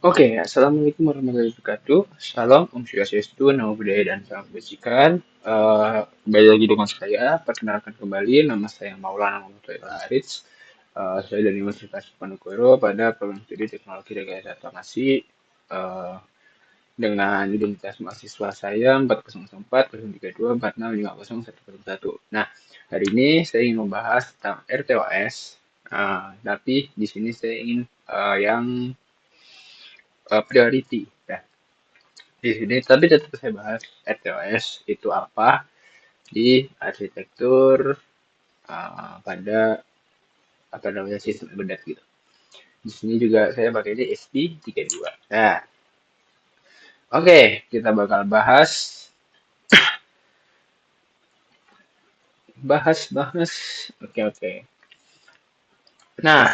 Oke, Assalamualaikum warahmatullahi wabarakatuh. Shalom, Om Swastiastu, Namo Buddhaya, dan Salam Kebajikan. Kembali lagi dengan saya, perkenalkan kembali, nama saya Maulana Muhammad Haris. Saya dari Universitas Diponegoro pada program studi Teknologi Rekayasa Informasi eh, dengan identitas mahasiswa saya 4004 032 4650 101. Nah, hari ini saya ingin membahas tentang RTOS, tapi di sini saya ingin yang priority. Ya, di sini tapi tetap saya bahas RTOS itu apa di arsitektur pada apa namanya sistem embedded gitu. Di sini juga saya pakai ini SP32. Nah, oke, kita bakal bahas. Oke. Nah,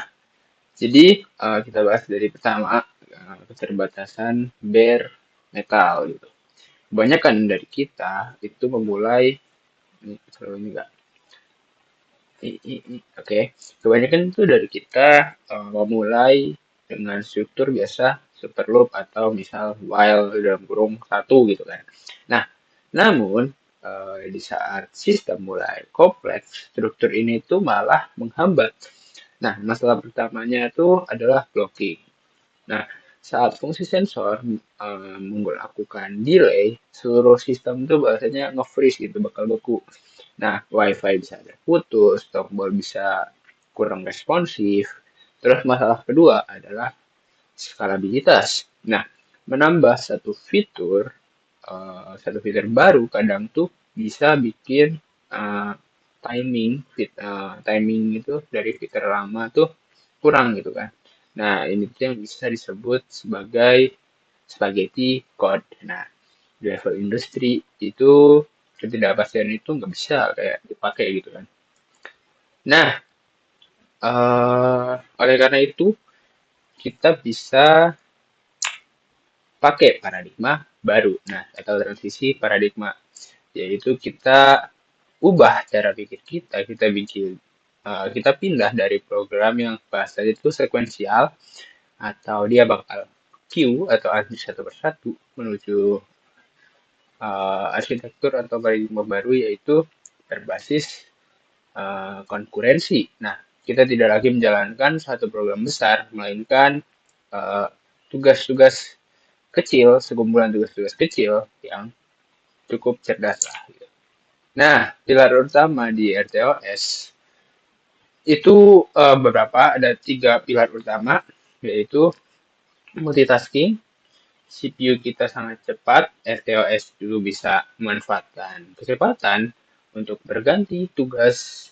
jadi kita bahas dari pertama keterbatasan bare metal gitu. Kebanyakan dari kita itu memulai ini ini enggak. Oke, kebanyakan itu dari kita memulai dengan struktur biasa super loop atau misal while dalam kurung satu gitu kan. Nah, namun di saat sistem mulai kompleks, struktur ini tuh malah menghambat. Nah, masalah pertamanya itu adalah blocking. Nah, saat fungsi sensor melakukan delay, seluruh sistem itu bahasanya nge-freeze gitu, bakal beku. Nah, WiFi bisa terputus, tombol bisa kurang responsif. Terus masalah kedua adalah skalabilitas. Nah, menambah satu fitur baru kadang tuh bisa bikin uh, timing itu dari fitur lama tuh kurang gitu kan. Nah, ini tuh yang bisa disebut sebagai spaghetti code. Nah, di level industri itu ketidakpastian itu nggak bisa kayak dipakai gitu kan. Nah, oleh karena itu kita bisa pakai paradigma baru. Nah, atau transisi paradigma, yaitu kita ubah cara pikir kita bikin kita pindah dari program yang bahasa itu sekuensial atau dia bakal queue atau antri satu persatu menuju arsitektur atau paradigma baru yaitu berbasis konkurensi. Nah, kita tidak lagi menjalankan satu program besar, melainkan tugas-tugas kecil, sekumpulan tugas-tugas kecil yang cukup cerdas lah. Nah, pilar utama di RTOS itu beberapa, ada 3 pilar utama, yaitu multitasking, CPU kita sangat cepat, RTOS dulu bisa memanfaatkan kecepatan untuk berganti tugas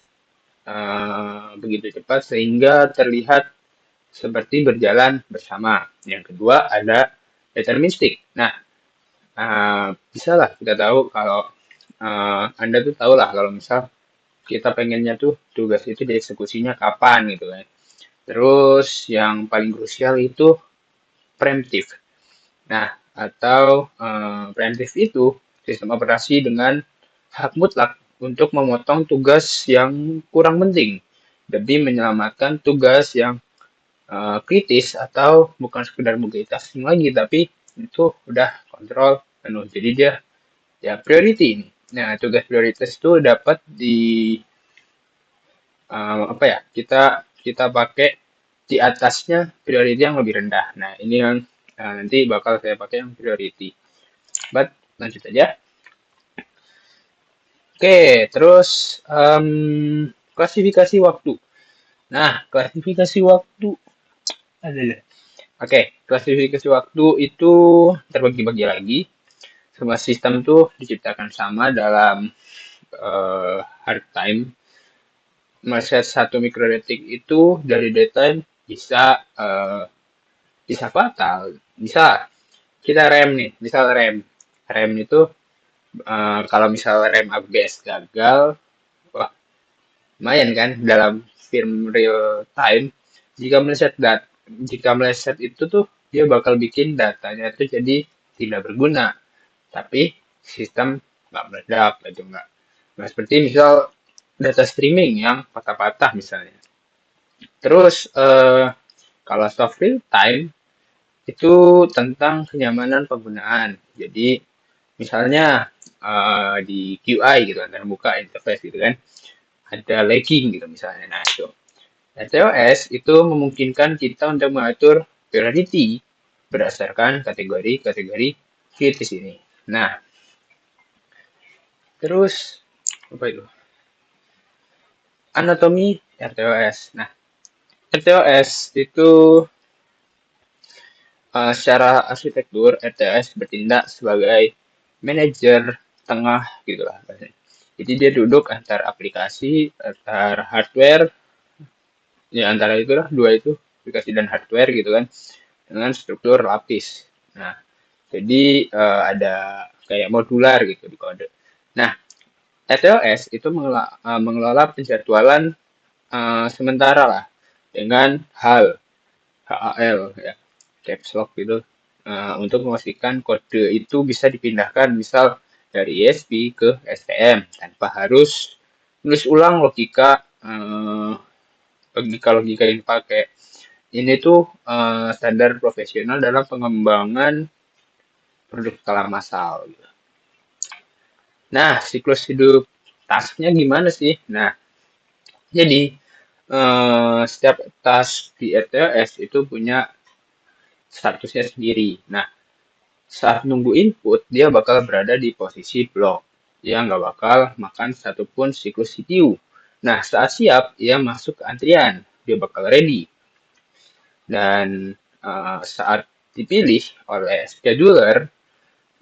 begitu cepat sehingga terlihat seperti berjalan bersama. Yang kedua ada deterministik. Nah, bisa lah kita tahu kalau Anda tuh tahu lah kalau misal kita pengennya tuh tugas itu dieksekusinya kapan gitu kan. Terus yang paling krusial itu preemptif. Nah, atau preemptif itu sistem operasi dengan hak mutlak untuk memotong tugas yang kurang penting demi menyelamatkan tugas yang kritis atau bukan sekedar multitasking lagi tapi itu udah kontrol penuh. Jadi dia ya priority ini. Nah, tugas prioritas itu dapat di apa ya? Kita pakai di atasnya priority yang lebih rendah. Nah, ini yang nanti bakal saya pakai yang priority. But lanjut aja. Oke, terus klasifikasi waktu. Nah, klasifikasi waktu ada. Oke, klasifikasi waktu itu terbagi-bagi lagi. Semua sistem tuh diciptakan sama dalam hard time. Meleset 1 mikrodetik itu dari daytime bisa fatal. Bisa kita rem nih, misal rem itu kalau misal rem ABS gagal, wah lumayan kan dalam film real time. Jika meleset itu tuh dia bakal bikin datanya itu jadi tidak berguna, tapi sistem nggak meledak gitu nggak seperti misal data streaming yang patah-patah misalnya. Terus kalau soft real time Itu tentang kenyamanan penggunaan. Jadi misalnya di QI gitu kan, terbuka interface gitu kan, ada lagging gitu misalnya. Nah itu TOS itu memungkinkan kita untuk mengatur priority berdasarkan kategori-kategori kritis ini. Nah, terus apa itu? Anatomi RTOS. Nah, RTOS itu secara arsitektur RTOS bertindak sebagai manajer tengah gitulah. Jadi dia duduk antar aplikasi, antar hardware, ya antara itulah dua itu aplikasi dan hardware gitu kan dengan struktur lapis. Nah, jadi ada kayak modular gitu di kode. Nah, RTOS itu mengelola penjadwalan sementara lah dengan HAL ya, caps lock gitu untuk memastikan kode itu bisa dipindahkan misal dari ESP ke STM tanpa harus nulis ulang logika yang dipakai. Ini tuh standar profesional dalam pengembangan produk skala massal. Gitu. Nah, siklus hidup tasknya gimana sih? Nah, jadi setiap task di RTOS itu punya statusnya sendiri. Nah, saat nunggu input, dia bakal berada di posisi block. Dia nggak bakal makan satupun siklus CPU. Nah, saat siap, dia masuk ke antrian. Dia bakal ready. Dan saat dipilih oleh scheduler,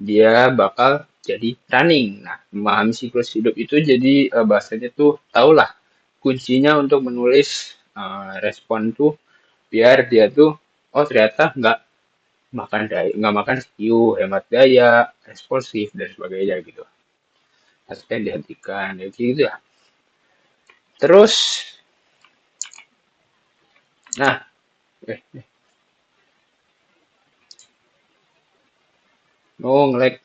dia bakal jadi running. Nah, memahami siklus hidup itu jadi bahasanya tuh tahulah kuncinya untuk menulis respon tuh biar dia tuh oh ternyata nggak makan CPU, hemat daya, responsif dan sebagainya gitu. Tasnya dihentikan, ya gitu ya. Terus, nah, eh, oh ngelag,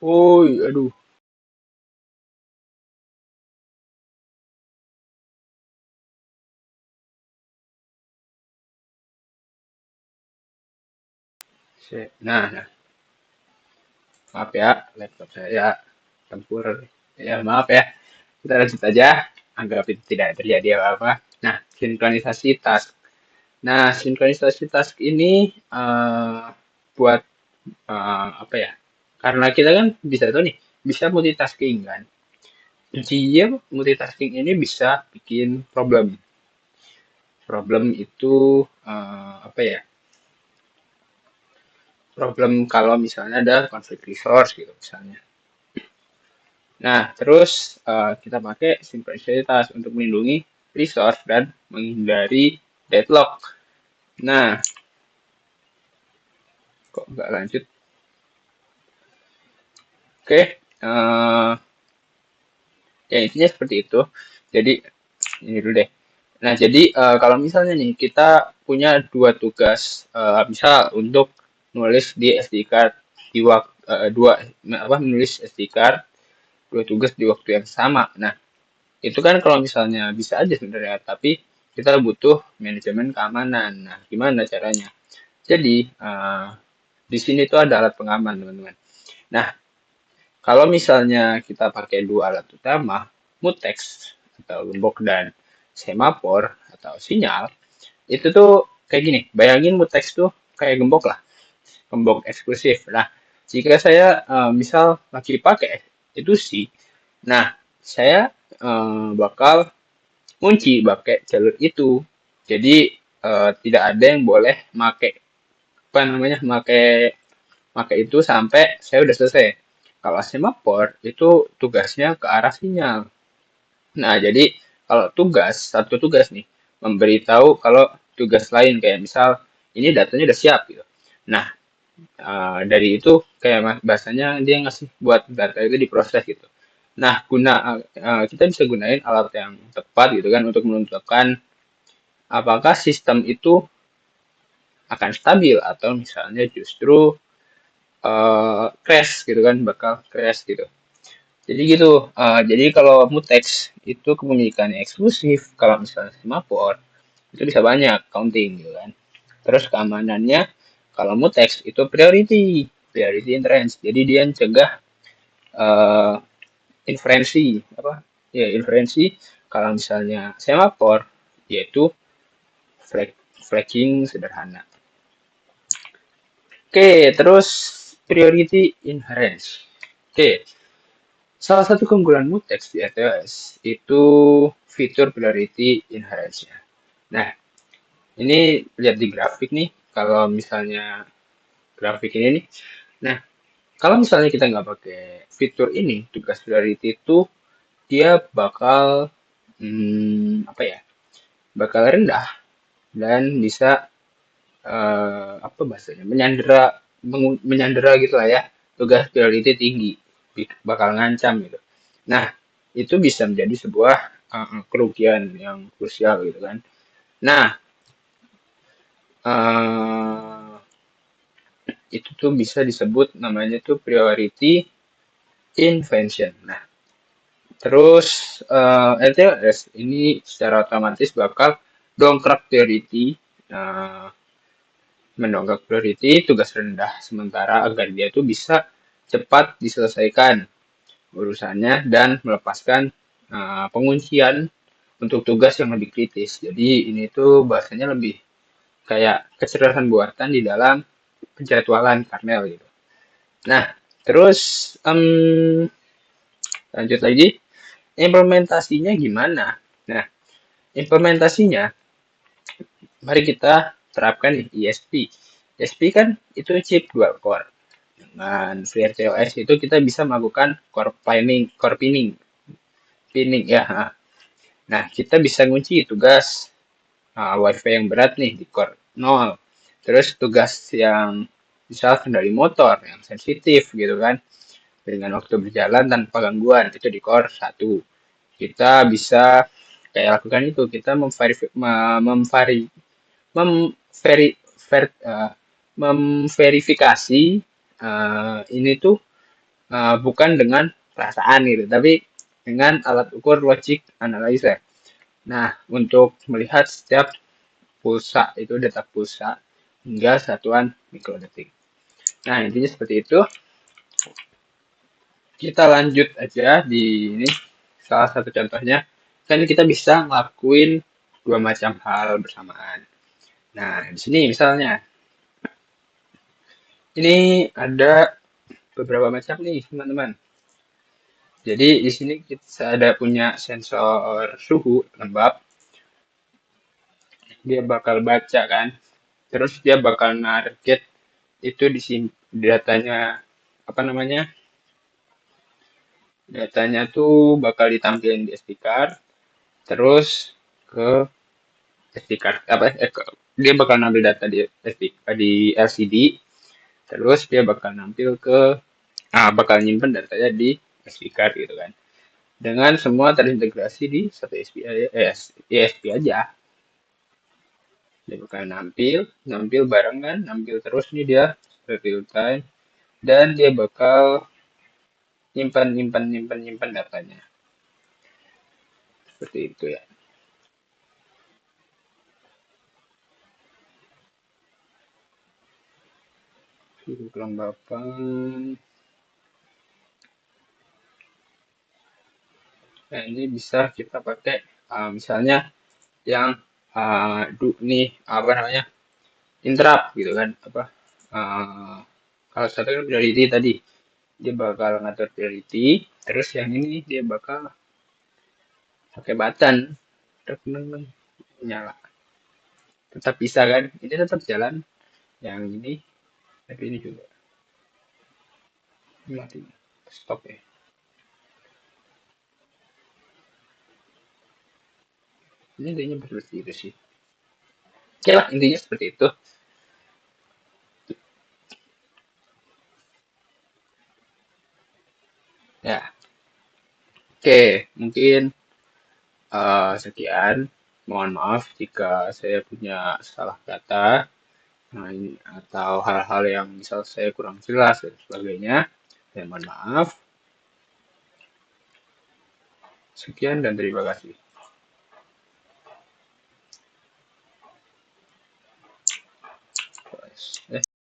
oh aduh, nah, maaf ya, laptop saya tempur, ya maaf ya. Kita lanjut aja, anggap itu tidak terjadi apa-apa. Nah, sinkronisasi task. Nah, sinkronisasi task ini buat apa ya? Karena kita kan bisa tahu nih, bisa multitasking kan. Kuncinya multitasking ini bisa bikin problem. Problem itu apa ya? Problem kalau misalnya ada konflik resource gitu misalnya. Nah, terus kita pakai sinkronisitas untuk melindungi resource dan menghindari deadlock. Nah, kok nggak lanjut? Oke, ya intinya seperti itu. Jadi ini dulu deh. Nah, jadi kalau misalnya nih kita punya dua tugas, misal untuk nulis di SD card di waktu menulis SD card dua tugas di waktu yang sama. Nah, itu kan kalau misalnya bisa aja sebenarnya, tapi kita butuh manajemen keamanan. Nah, gimana caranya? Jadi di sini tuh ada alat pengaman, teman-teman. Nah, kalau misalnya kita pakai dua alat utama, mutex atau gembok dan semafor atau sinyal, itu tuh kayak gini. Bayangin mutex tuh kayak gembok lah, gembok eksklusif. Nah, jika saya misal lagi pakai itu sih, nah saya bakal kunci pakai jalur itu. Jadi tidak ada yang boleh make apa namanya make itu sampai saya udah selesai. Kalau semafor itu tugasnya ke arah sinyal. Nah, jadi kalau satu tugas nih, memberitahu kalau tugas lain kayak misal ini datanya udah siap gitu. Nah, dari itu kayak bahasanya dia ngasih buat data itu diproses gitu. Nah, kita bisa gunain alat yang tepat gitu kan untuk menentukan apakah sistem itu akan stabil atau misalnya justru crash gitu kan, bakal crash gitu. Jadi gitu. Jadi kalau mutex itu kepemilikannya eksklusif. Kalau misalnya semapor itu bisa banyak counting gitu kan. Terus keamanannya kalau mutex itu priority entrance. Jadi dia mencegah eh, inferensi apa? Ya inferensi kalau misalnya semapor yaitu flagging sederhana. Oke, terus priority inherence. Oke, salah satu keunggulan mutex di RTOS itu fitur priority inherence-nya. Nah, ini lihat di grafik nih, kalau misalnya grafik ini nih. Nah, kalau misalnya kita nggak pakai fitur ini, tugas priority itu dia bakal apa ya? Bakal rendah dan bisa apa bahasanya? Menyandera gitu lah ya. Tugas priority tinggi, bakal ngancam gitu. Nah, itu bisa menjadi sebuah kerugian yang krusial gitu kan. Nah, uh, itu tuh bisa disebut namanya tuh priority invention. Nah, terus LTLS ini secara otomatis bakal dongkrak priority, uh, mendongkrak priority tugas rendah sementara agar dia tuh bisa cepat diselesaikan urusannya dan melepaskan penguncian untuk tugas yang lebih kritis. Jadi ini tuh bahasanya lebih kayak kecerdasan buatan di dalam penjadwalan kernel gitu. Nah, terus lanjut lagi, implementasinya gimana? Nah, implementasinya, mari kita terapkan nih ISP. ISP kan itu chip dual core. Dengan FreeRTOS itu kita bisa melakukan pinning ya. Nah, kita bisa ngunci tugas WiFi yang berat nih di core 0. Terus tugas yang misal kendali motor yang sensitif gitu kan. Dengan waktu berjalan tanpa gangguan itu di core 1. Kita bisa kayak lakukan itu, kita memveri, memverifikasi ini tuh bukan dengan perasaan gitu, tapi dengan alat ukur logic analyzer. Nah, untuk melihat setiap pulsa itu data pulsa hingga satuan mikrodetik. Nah, intinya seperti itu. Kita lanjut aja di ini salah satu contohnya. Kan kita bisa ngelakuin dua macam hal bersamaan. Nah, di sini misalnya ini ada beberapa macam nih, teman-teman. Jadi di sini kita ada punya sensor suhu lembab, dia bakal baca kan, terus dia bakal target itu di datanya apa namanya? Datanya tuh bakal ditampilkan di SD card, terus ke SD card apa dia bakal ngambil data di LCD, terus dia bakal nampil ke bakal nyimpen datanya di SD card gitu kan. Dengan semua terintegrasi di satu ESP aja. Dia bakal nampil barengan, nampil terus nih dia real time dan dia bakal nyimpan datanya. Seperti itu ya. Suhu kelembapan. Nah, ini bisa kita pakai misalnya yang nih apa namanya? Interrupt gitu kan apa kalau satu kan priority tadi dia bakal ngatur priority terus yang ini dia bakal pakai button nyala tetap bisa kan ini tetap jalan yang ini tapi ini juga mati stop ya ini intinya seperti itu sih oke lah intinya seperti itu ya oke mungkin sekian mohon maaf jika saya punya salah kata nah, ini, atau hal-hal yang misal saya kurang jelas dan sebagainya. Dan mohon maaf. Sekian dan terima kasih.